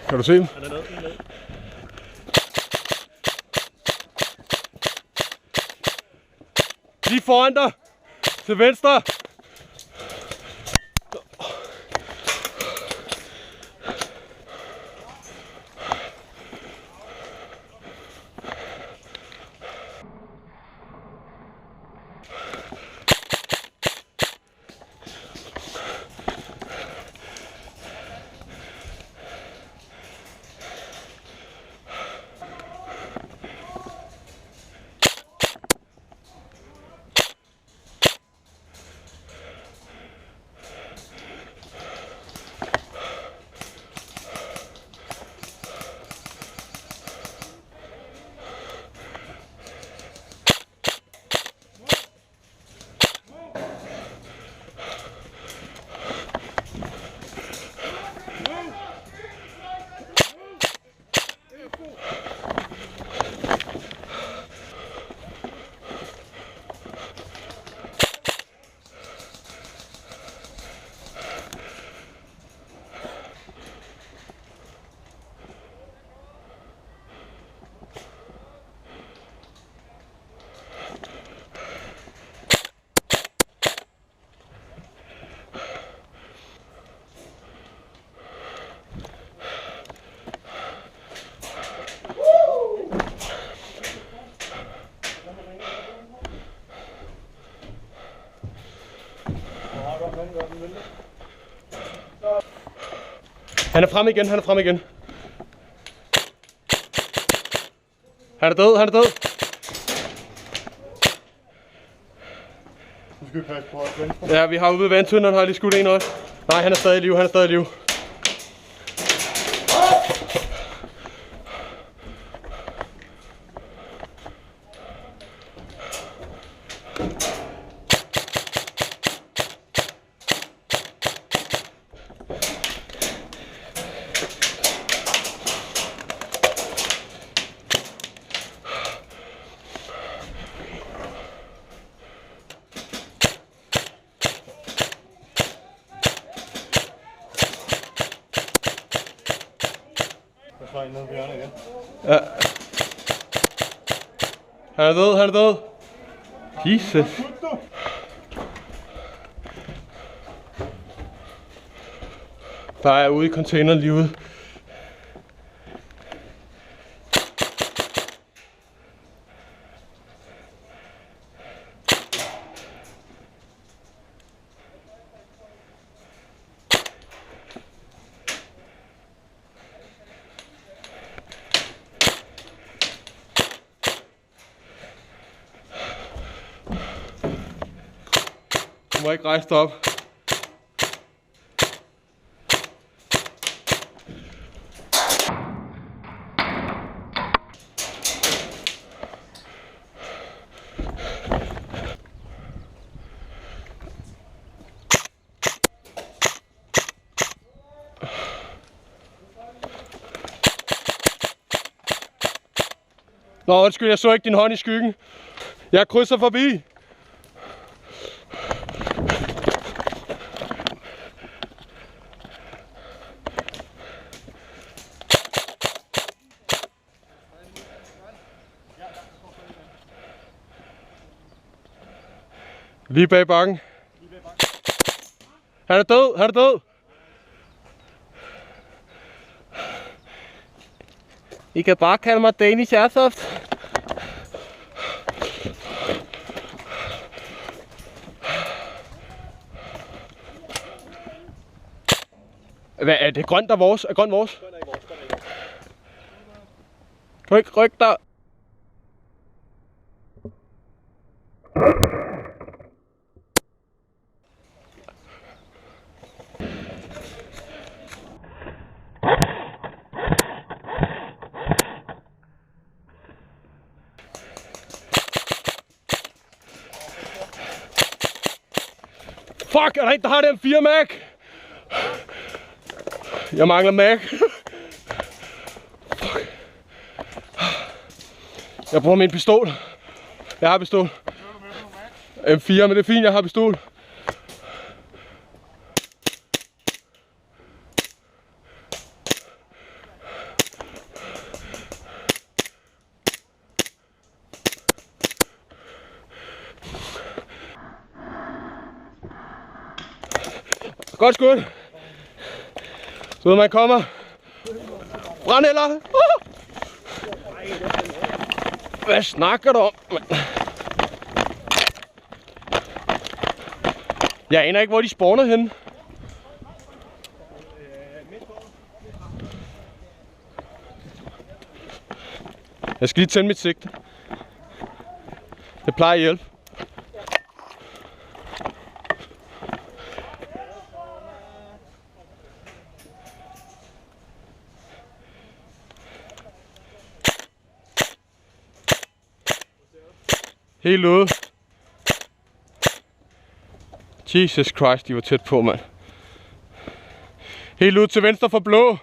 Kan du se dem? Lige foran dig! Til venstre! Han er fremme igen, han er fremme igen. Han er død, han er død. Du skal passe på at venstre. Ja, vi har ude ved vandtønderen, har lige skudt en også. Nej, han er stadig i live, han er stadig i live. Der er en nede på hjørnet igen. Ja. Han er død, han er død. Jesus. Der er ude i containeren lige ude. Du må ikke rejse dig op. Nå, undskyld, jeg så ikke din hånd i skyggen. Jeg krydser forbi. Lige bag bakken. Han er død, han er død. I kan bare kalde mig Danish Airsoft. Hvad er det? Grønt er vores? Er grønt vores? Kan du ikke rykke dig? Fuck, er der en, der har den 4 Mac? Jeg mangler Mac. Fuck. Jeg bruger min pistol. Jeg har pistol. M4, men det er fint, jeg har pistol. Godt skud. Så man kommer. Brandhælder. Hvad snakker du om, mand? Jeg aner ikke, hvor de spawner henne. Jeg skal lige tænde mit sigte. Det plejer at hjælpe. Helt ude. Jesus Christ, de var tæt på, mand. Helt ud til venstre for blå.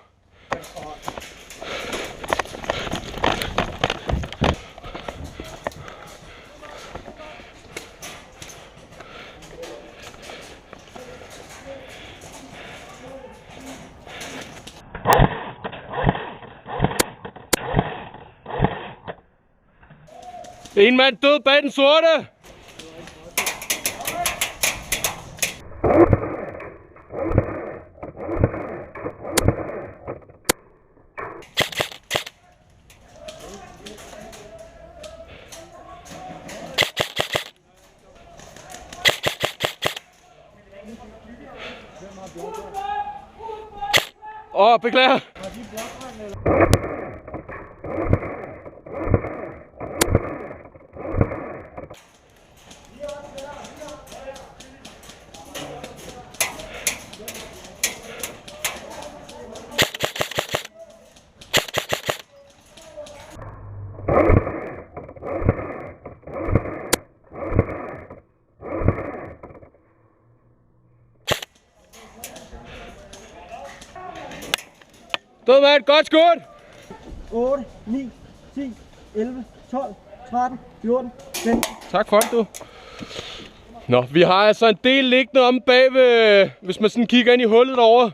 En mand død bag den sorte. Beklager. Død mand, godt skud! 8, 9, 10, 11, 12, 13, 14, 15. Tak for det, du. Nå, vi har altså en del liggende om bagved, hvis man sådan kigger ind i hullet derovre.